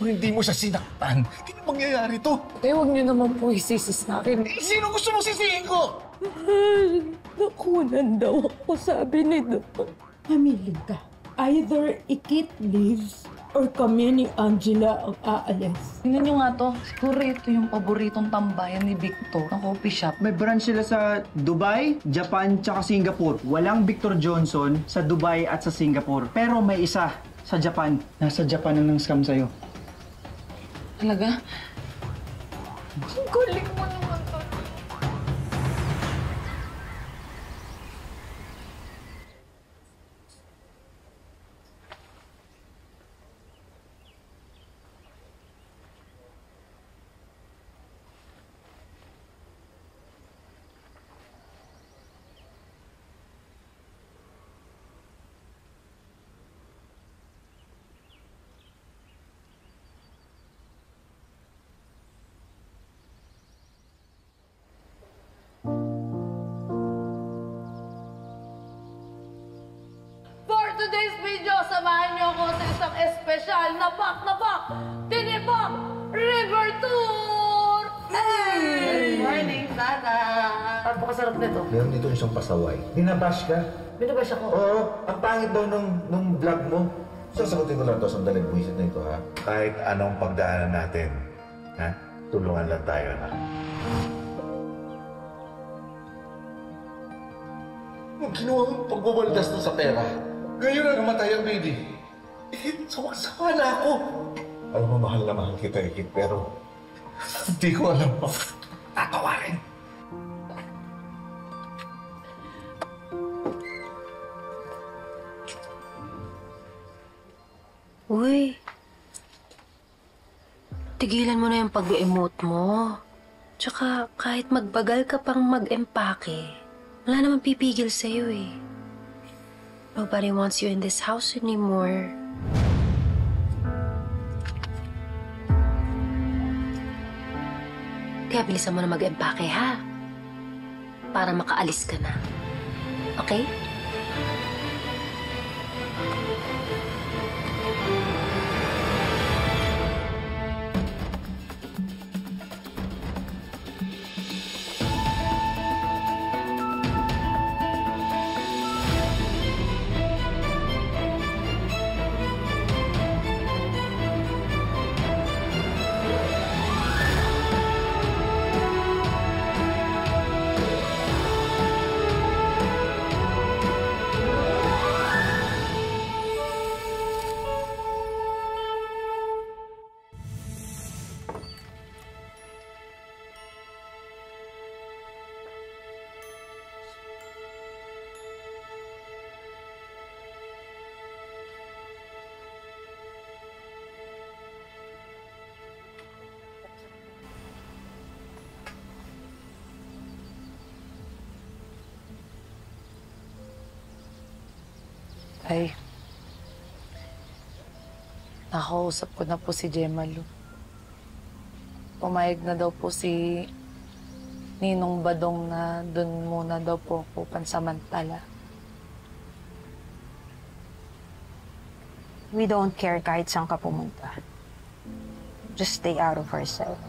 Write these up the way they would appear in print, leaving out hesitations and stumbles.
Kung hindi mo siya sinaktan, hindi na mangyayari to. Eh, huwag niyo naman po isisi sa akin. Eh, sino gusto mong sisihin ko? Mahal, nakunan daw ako, sabi ni Doc. Pamiling ka. Either Ikit leaves or kami ni Angela ang aalis. Tingnan nyo nga to. Siguro ito yung paboritong tambayan ni Victor ng coffee shop. May branch sila sa Dubai, Japan, tsaka Singapore. Walang Victor Johnson sa Dubai at sa Singapore. Pero may isa sa Japan. Nasa Japan ang nang-scam sa'yo. Talaga? Ang galing mo naman to. For today's video, samahan niyo ako sa isang espesyal na pak tinipok river tour! Hey! Good morning, Sana! Napakasarap nito. Meron dito isang pasaway. Binabash ka? Binabash ako. Oo, ang pangit daw nung vlog mo. Sasagutin ko lang to, sandali, buwisit na ito, ha? Kahit anong pagdaanan natin, ha? Tulungan lang tayo, ha? Ang ginawa mong pagbabaldas na sa pera. Ngayon na namatay ang baby. Sawa na ako. Alam mo, mahal na mahal kita, Ikit, pero hindi ko alam pa. Tatawarin. Uy, tigilan mo na yung pag-emote mo. Tsaka kahit magbagal ka pang mag-empake, wala namang pipigil sa'yo eh. Nobody wants you in this house anymore. Kaya bilisan mo na mag-empake ha? Para makaalis ka na. Okay? Ay, nakausap ko na po si Gemma Lu. Pumayag na daw po si Ninong Badong na dun muna daw po ako pansamantala. We don't care kahit saan ka pumunta. Just stay out of our sight.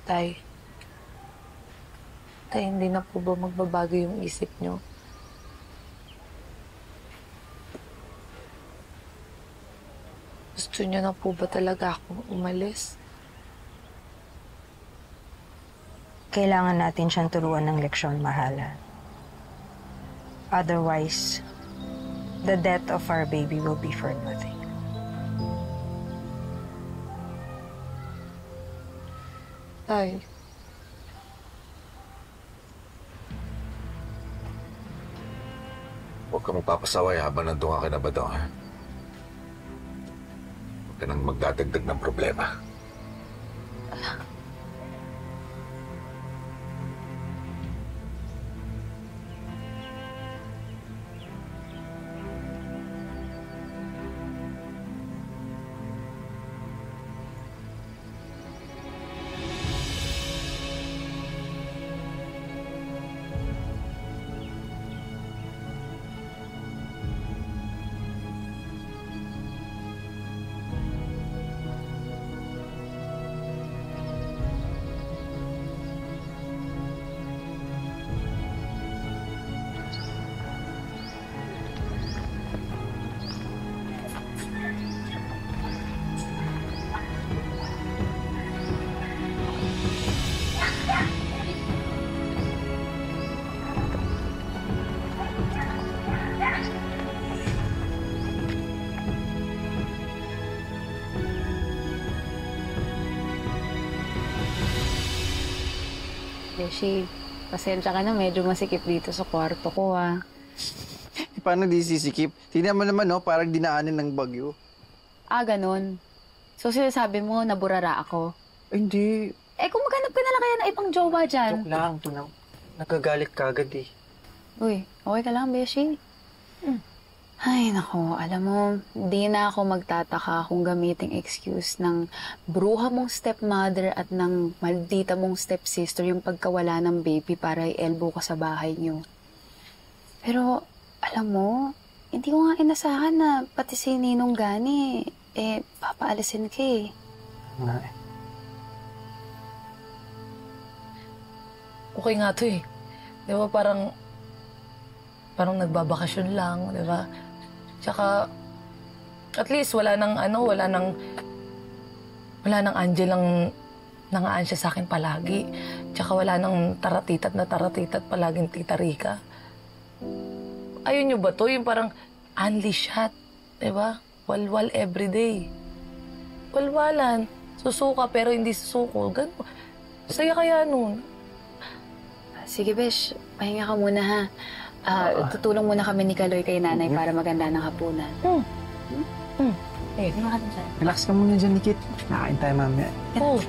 Tay, hindi na po ba magbabago yung isip niyo? Gusto niyo na po ba talaga akong umalis? Kailangan natin siyang turuan ng leksyon, Mahala. Otherwise, the death of our baby will be for nothing. Tay, Huwag ka magpapasaway habang nandun ka kina Badong, ha? Huwag ka nang magdadagdag ng problema. Beshi, pasensya ka na, medyo masikip dito sa kwarto ko, ah. Paano di sisikip? Tingnan mo naman, no? Parang dinaanan ng bagyo. Ah, ganun. So, sinasabi mo, naburara ako? Hindi. Eh, kung maghanap ka na lang kaya ng ibang jowa dyan. Joke lang. Nagagalit ka agad eh. Uy, okay ka lang, Beshi? Ay, nako, alam mo, di na ako magtataka kung gamiting excuse ng bruha mong stepmother at ng maldita mong stepsister yung pagkawala ng baby para i-elbow ka sa bahay niyo. Pero, alam mo, hindi ko nga inasahan na pati si Ninong Gani, papaalisin ka eh. Nga eh. Okay nga to eh. Di ba parang nagbabakasyon lang, di ba? Tsaka, at least wala nang Angel ang nangaan siya sa akin palagi. Tsaka wala nang taratitat palaging Tita Rica. Ayun nyo ba to? Yung parang only shot, di ba? Walwal everyday. Walwalan. Susuka pero hindi susuko. Ganun. Saya kaya nun. Sige, Besh, pahinga ka muna ha. Tutulong muna kami ni Kaloy kay nanay para maganda ng hapunan. Relax ka muna dyan, Nikit. Nakain tayo mamaya. Oh.